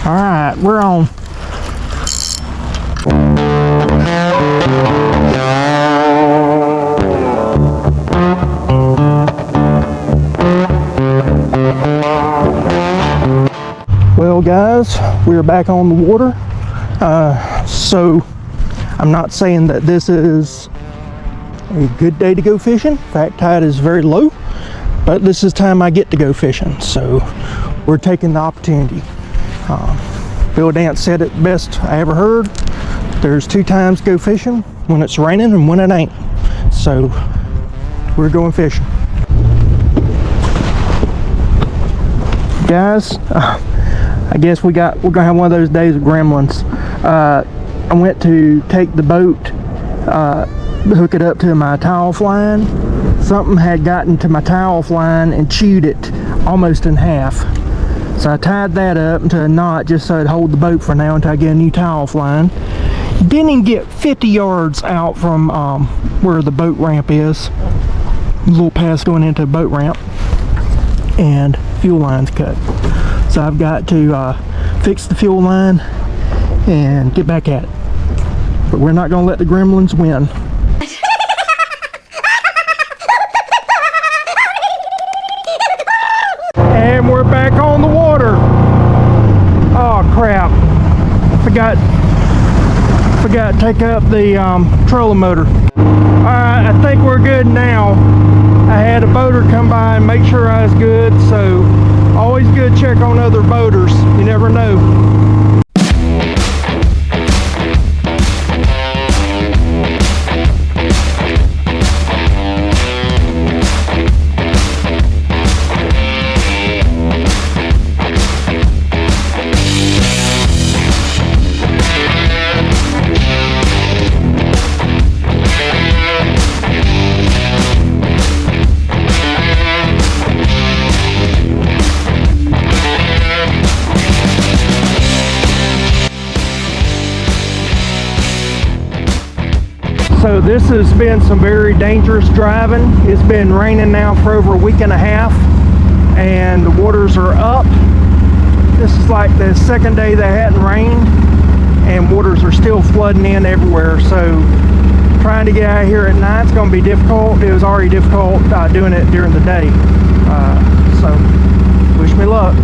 All right, we're on. Well guys, we're back on the water. So I'm not saying that this is a good day to go fishing. In fact, tide is very low, but this is time I get to go fishing. So we're taking the opportunity. Bill Dance said it best I ever heard. There's 2 times to go fishing, when it's raining and when it ain't. So we're going fishing. Guys, I guess we're gonna have one of those days of gremlins. I went to take the boat, hook it up to my towel line. Something had gotten to my towel line and chewed it almost in half. So I tied that up into a knot just so it'd hold the boat for now until I get a new towel line. Didn't even get 50 yards out from where the boat ramp is. A little pass going into a boat ramp, and fuel line's cut. So I've got to fix the fuel line and get back at it. But we're not gonna let the gremlins win. And we're back on the water. Oh crap! Forgot to take up the trolling motor. Alright, I think we're good now. I had a boater come by and make sure I was good, so always good to check on other boaters. You never know. So this has been some very dangerous driving. It's been raining now for over a week and a half, and the waters are up. This is like the second day that hadn't rained, and waters are still flooding in everywhere. So trying to get out of here at night is going to be difficult. It was already difficult doing it during the day. So wish me luck.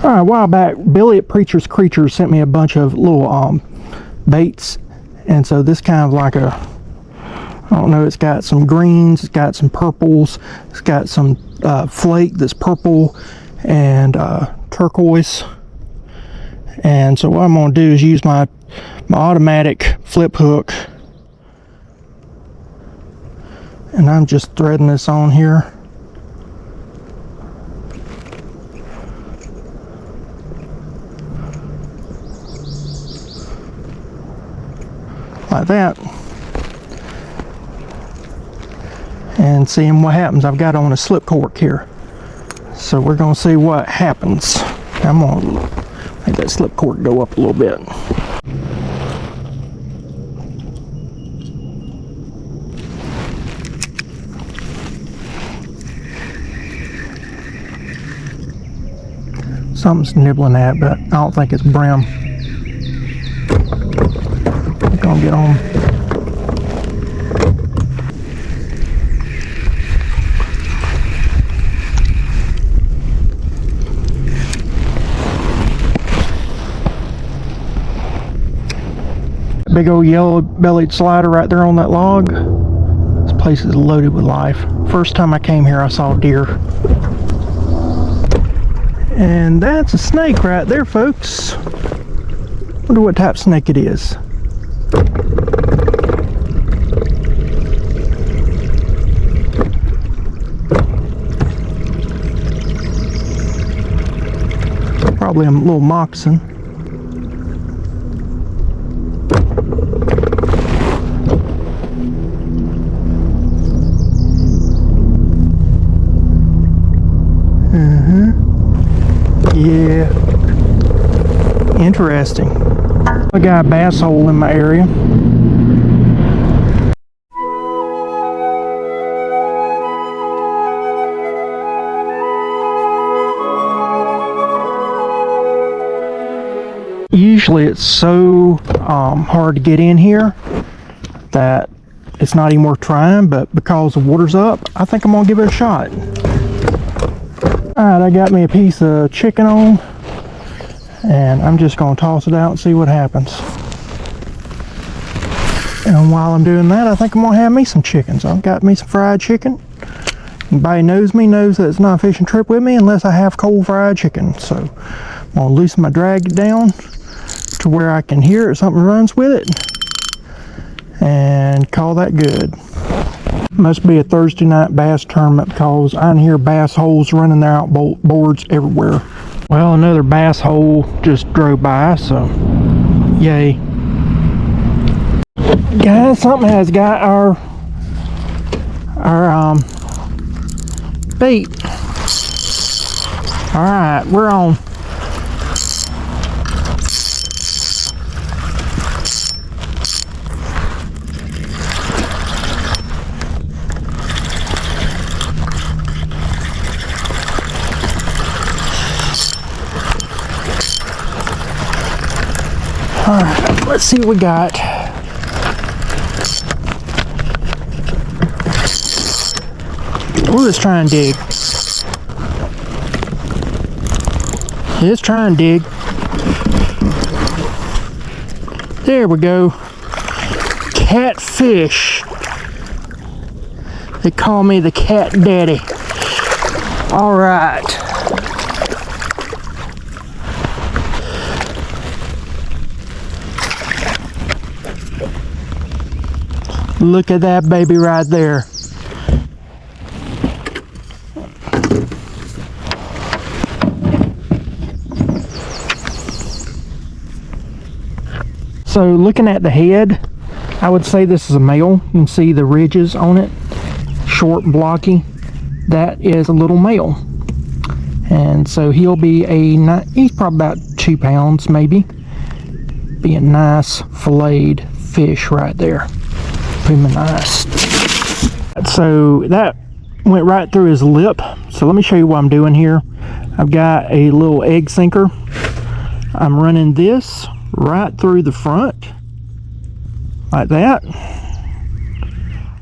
A while back, Billy at Preacher's Creatures sent me a bunch of little baits, and so this kind of like a, I don't know, it's got some greens, it's got some purples, it's got some flake that's purple and turquoise. And so what I'm going to do is use my automatic flip hook, and I'm just threading this on here. Like that, and seeing what happens. I've got on a slip cork here, so we're going to see what happens. I'm going to make that slip cork go up a little bit. Something's nibbling at, but I don't think it's brim. I'm gonna get on. Big old yellow bellied slider right there on that log. This place is loaded with life. First time I came here I saw deer. And that's a snake right there, folks. Wonder what type of snake it is. Probably a little moccasin. Yeah, interesting. I got a bass hole in my area. Usually it's so hard to get in here that it's not even worth trying, but because the water's up, I think I'm gonna give it a shot. Alright, I got me a piece of chicken on, and I'm just going to toss it out and see what happens. And while I'm doing that, I think I'm going to have me some chicken. So I've got me some fried chicken. Anybody knows me knows that it's not a fishing trip with me unless I have cold fried chicken. So I'm going to loosen my drag down to where I can hear it, something runs with it, and call that good. Must be a Thursday night bass tournament because I can hear bass holes running their outboards everywhere. Well, another bass hole just drove by, so yay. Guys, something has got our bait. Alright, we're on. Alright, let's see what we got. Oh, let's try and dig. Let's try and dig. There we go. Catfish. They call me the cat daddy. Alright. Look at that baby right there. So looking at the head, I would say this is a male. You can see the ridges on it, short and blocky. That is a little male. And so he'll be he's probably about 2 pounds maybe. Be a nice filleted fish right there. Pretty nice. So that went right through his lip. So let me show you what I'm doing here. I've got a little egg sinker. I'm running this right through the front like that,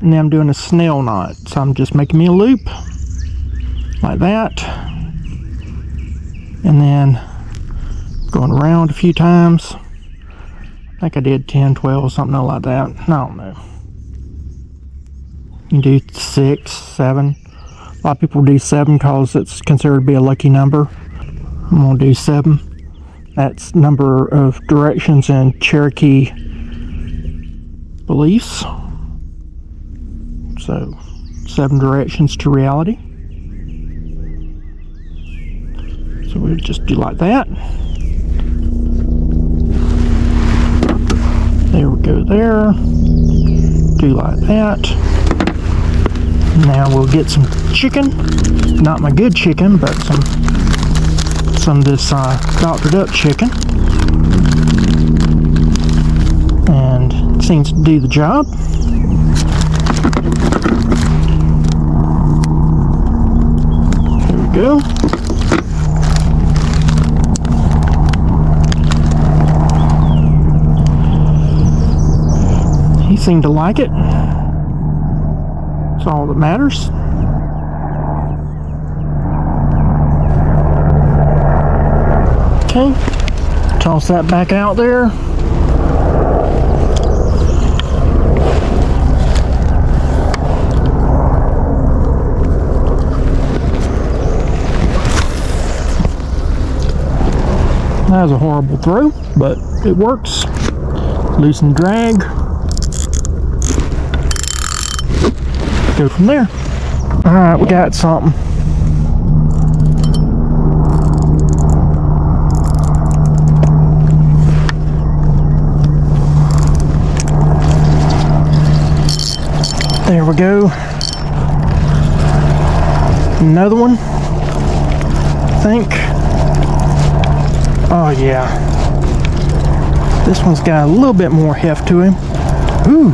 and then I'm doing a snail knot. So I'm just making me a loop like that, and then going around a few times. I think I did 10, 12, something like that. I don't know. You can do 6, 7. A lot of people do 7 because it's considered to be a lucky number. I'm going to do 7. That's number of directions in Cherokee beliefs. So 7 directions to reality. So we'll just do like that. There we go there. Do like that. Now we'll get some chicken. Not my good chicken, but some of this doctored up chicken. And it seems to do the job. There we go. he seemed to like it. That's all that matters. Okay, toss that back out there. That was a horrible throw, but it works. Loosen drag. Go from there. Alright, we got something. There we go. Another one, I think. Oh yeah. This one's got a little bit more heft to him. Ooh.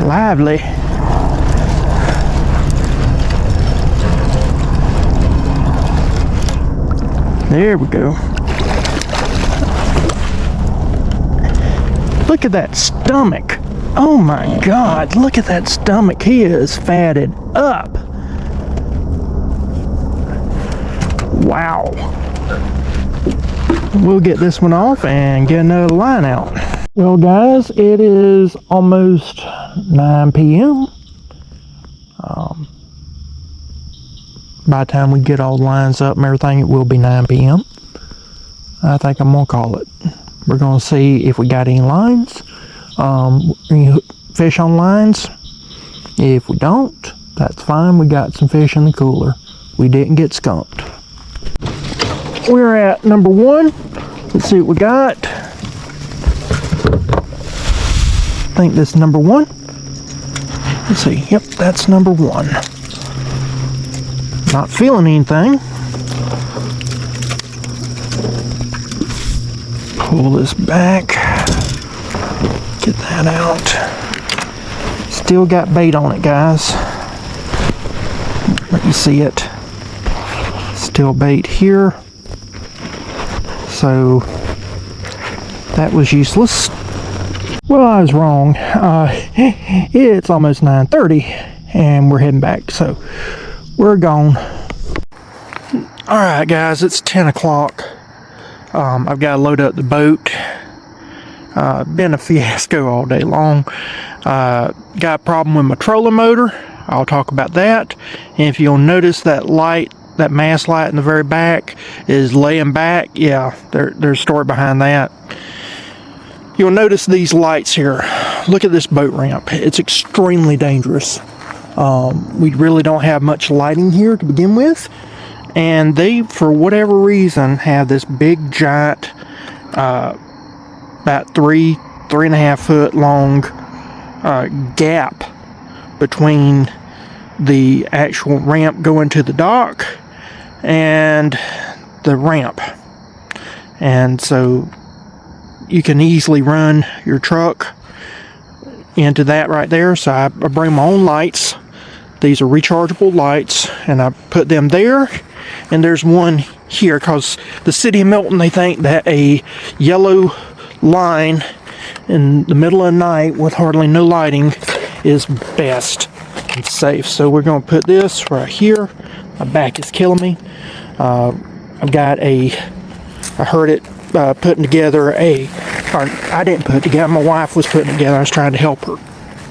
Lively. There we go. Look at that stomach. Oh my God, look at that stomach. He is fatted up. Wow. We'll get this one off and get another line out. Well guys, it is almost 9 p.m. By the time we get all the lines up and everything, it will be 9 p.m. I think I'm gonna call it. We're gonna see if we got any lines, any fish on lines. If we don't, that's fine. We got some fish in the cooler. We didn't get skunked. We're at number 1. Let's see what we got. I think this is number 1. Let's see. Yep, that's number 1. Not feeling anything. Pull this back. Get that out. Still got bait on it, guys. Let you see it. Still bait here. So that was useless. Well, I was wrong. It's almost 9:30 and we're heading back, so we're gone. Alright guys, it's 10 o'clock. I've got to load up the boat. Been a fiasco all day long. Got a problem with my trolling motor. I'll talk about that. And if you'll notice that light, that mast light in the very back is laying back. Yeah, there's a story behind that. You'll notice these lights here. Look at this boat ramp. It's extremely dangerous. We really don't have much lighting here to begin with. And they, for whatever reason, have this big giant, about 3.5 foot long gap between the actual ramp going to the dock and the ramp. And so you can easily run your truck into that right there. So I bring my own lights. These are rechargeable lights, and I put them there. And there's one here because the city of Milton, they think that a yellow line in the middle of the night with hardly no lighting is best and safe. So we're going to put this right here. My back is killing me. I've got I heard it putting together I didn't put it together, my wife was putting it together. I was trying to help her.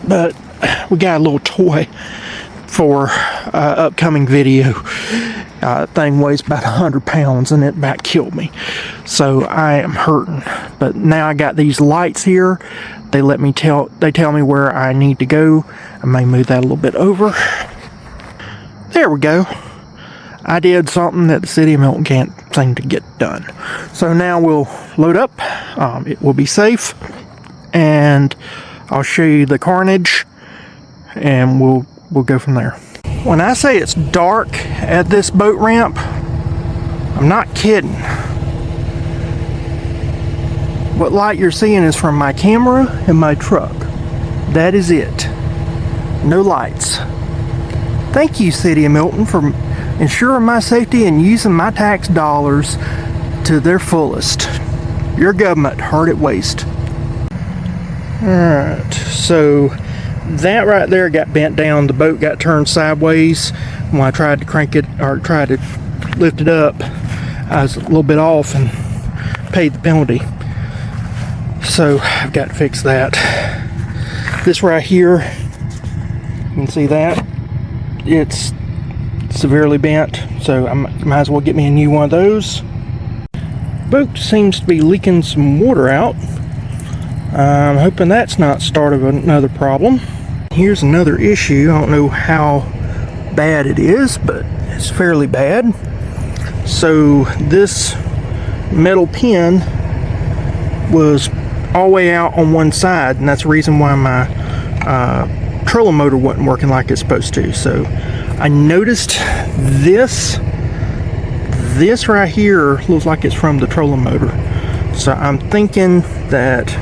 But we got a little toy for upcoming video. Thing weighs about 100 pounds and it about killed me. So I am hurting. But now I got these lights here. They tell me where I need to go. I may move that a little bit over. There we go. I did something that the city of Milton can't seem to get done. So now we'll load up. It will be safe. And I'll show you the carnage. And we'll go from there. When I say it's dark at this boat ramp, I'm not kidding. What light you're seeing is from my camera and my truck. That is it. No lights. Thank you, City of Milton, for ensuring my safety and using my tax dollars to their fullest. Your government hard at waste. Alright, so that right there got bent down. The boat got turned sideways. When I tried to crank it, or tried to lift it up, I was a little bit off and paid the penalty. So I've got to fix that. This right here, you can see that it's severely bent, so I might as well get me a new one of those. Boat seems to be leaking some water out. I'm hoping that's not start of another problem. Here's another issue. I don't know how bad it is, but it's fairly bad. So this metal pin was all the way out on one side, and that's the reason why my trolling motor wasn't working like it's supposed to. So I noticed this right here looks like it's from the trolling motor. So I'm thinking that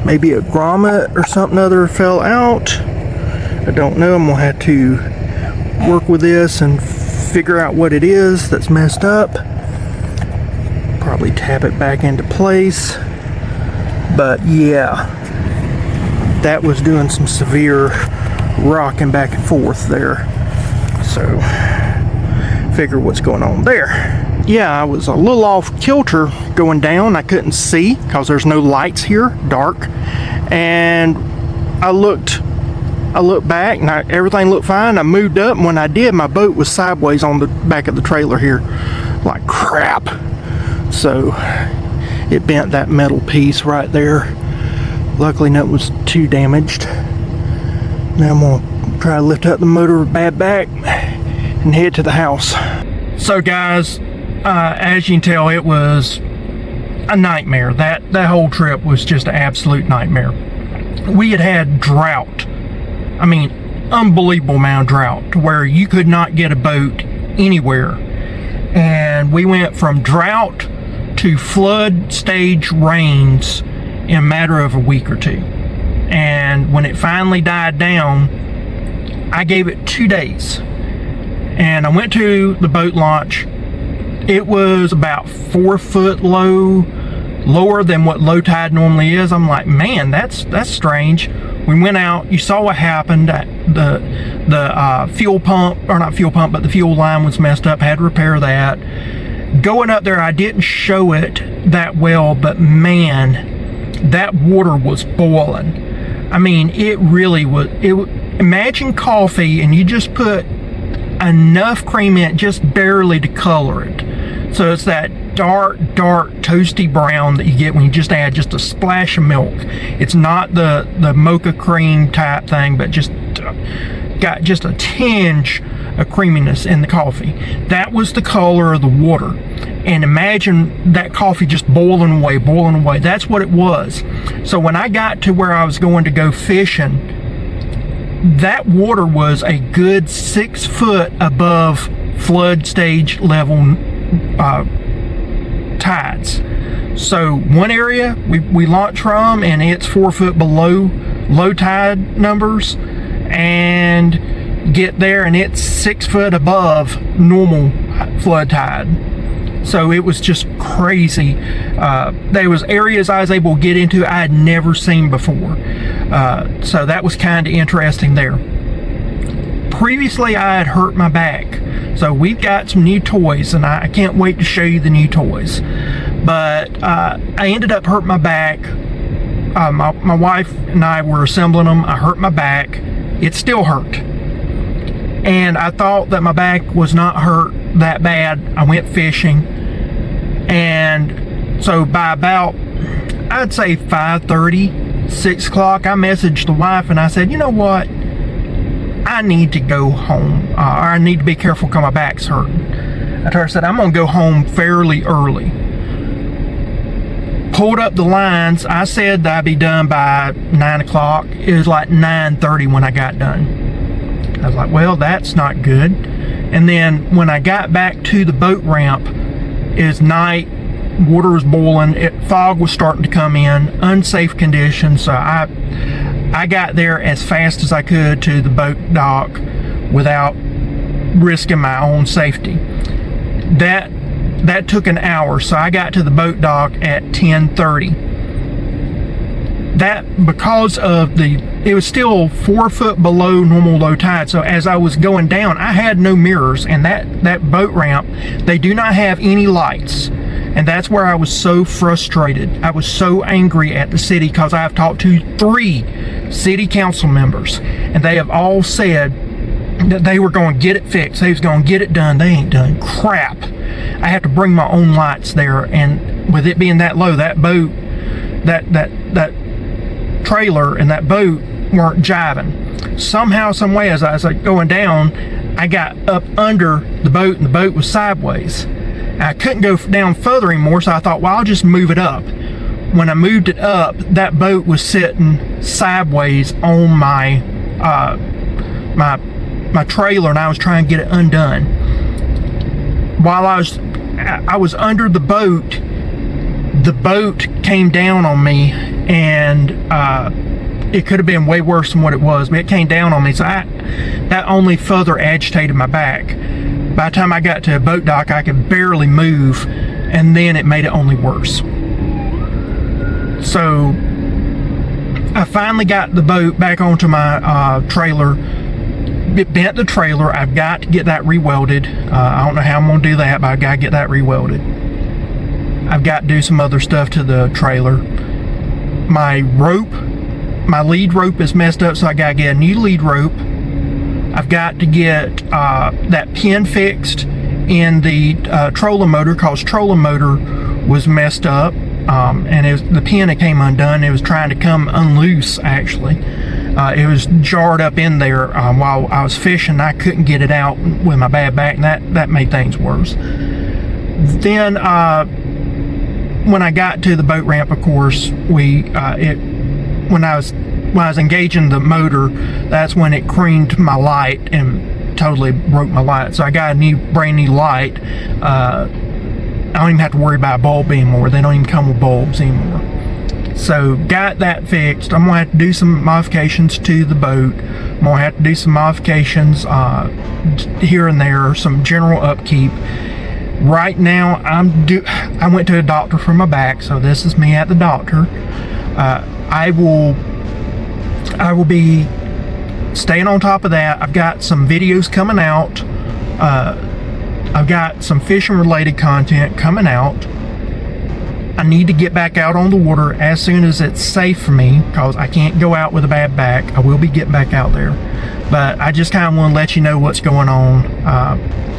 maybe a grommet or something other fell out. I don't know. I'm gonna have to work with this and figure out what it is that's messed up. Probably tap it back into place. But yeah, that was doing some severe rocking back and forth there. So figure what's going on there. Yeah, I was a little off kilter going down. I couldn't see because there's no lights here, dark. And I looked back and everything looked fine. I moved up, and when I did, my boat was sideways on the back of the trailer here. Like crap. So it bent that metal piece right there. Luckily nothing was too damaged. Now I'm gonna try to lift up the motor bad back and head to the house. So guys, as you can tell, it was a nightmare. That whole trip was just an absolute nightmare. We had drought. I mean, unbelievable amount of drought to where you could not get a boat anywhere. And we went from drought to flood stage rains in a matter of a week or two. And when it finally died down, I gave it 2 days. And I went to the boat launch. It was about 4 foot low, lower than what low tide normally is. I'm like, man, that's strange. We went out, you saw what happened. The fuel pump, or not fuel pump, but the fuel line was messed up, had to repair that. Going up there, I didn't show it that well, but man, that water was boiling. I mean, it really was. Imagine coffee and you just put enough cream in it, just barely to color it. So it's that dark toasty brown that you get when you just add just a splash of milk. It's not the mocha cream type thing, but just got just a tinge of creaminess in the coffee. That was the color of the water. And imagine that coffee just boiling away. That's what it was. So when I got to where I was going to go fishing, that water was a good 6 foot above flood stage level tides. So one area we launched from, and it's 4 foot below low tide numbers, and get there and it's 6 foot above normal flood tide. So it was just crazy. There was areas I was able to get into I had never seen before. So that was kind of interesting there. Previously I had hurt my back. So we've got some new toys, and I can't wait to show you the new toys. But I ended up hurting my back. My wife and I were assembling them. I hurt my back. It still hurt. And I thought that my back was not hurt that bad. I went fishing. And so by about, I'd say 5:30, 6 o'clock, I messaged the wife and I said, you know what? I need to go home. Or I need to be careful because my back's hurting. I told her, I said, I'm going to go home fairly early. Pulled up the lines. I said that I'd be done by 9 o'clock. It was like 9:30 when I got done. I was like, well, that's not good. And then when I got back to the boat ramp, it was night, water was boiling, fog was starting to come in, unsafe conditions. So I got there as fast as I could to the boat dock without risking my own safety. That took an hour, so I got to the boat dock at 10:30. that because of it was still 4 foot below normal low tide. So as I was going down, I had no mirrors, and that boat ramp, they do not have any lights. And that's where I was so frustrated. I was so angry at the city, because I've talked to 3 city council members, and they have all said that they were going to get it fixed. They was going to get it done. They ain't done crap. I have to bring my own lights there, and with it being that low, that boat, that trailer and that boat weren't jiving. Somehow, some way, as I was going down, I got up under the boat, and the boat was sideways. I couldn't go down further anymore, so I thought, well, I'll just move it up. When I moved it up, that boat was sitting sideways on my trailer, and I was trying to get it undone. While I was under the boat came down on me, and it could have been way worse than what it was, but it came down on me, so that only further agitated my back. By the time I got to a boat dock, I could barely move, and then it made it only worse. So I finally got the boat back onto my trailer. It bent the trailer. I've got to get that rewelded. I don't know how I'm going to do that, but I've got to get that rewelded. I've got to do some other stuff to the trailer. My lead rope is messed up, so I got to get a new lead rope. I've got to get that pin fixed in the trolling motor, because trolling motor was messed up, and the pin that came undone. It was trying to come unloose, actually. It was jarred up in there while I was fishing. I couldn't get it out with my bad back, and that made things worse. Then when I got to the boat ramp, of course, when I was engaging the motor, that's when it creamed my light and totally broke my light. So I got a brand new light. I don't even have to worry about a bulb anymore. They don't even come with bulbs anymore. So got that fixed. I'm gonna have to do some modifications to the boat. I'm gonna have to do some modifications here and there, some general upkeep. Right now, I went to a doctor for my back, so this is me at the doctor. I will be staying on top of that. I've got some videos coming out. I've got some fishing related content coming out. I need to get back out on the water as soon as it's safe for me, because I can't go out with a bad back. I will be getting back out there, but I just kind of want to let you know what's going on.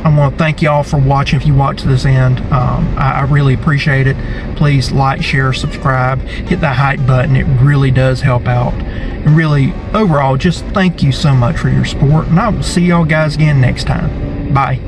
I want to thank y'all for watching. If you watch this end, I really appreciate it. Please like, share, subscribe, hit that hype button. It really does help out. And really, overall, just thank you so much for your support, and I will see y'all guys again next time. Bye.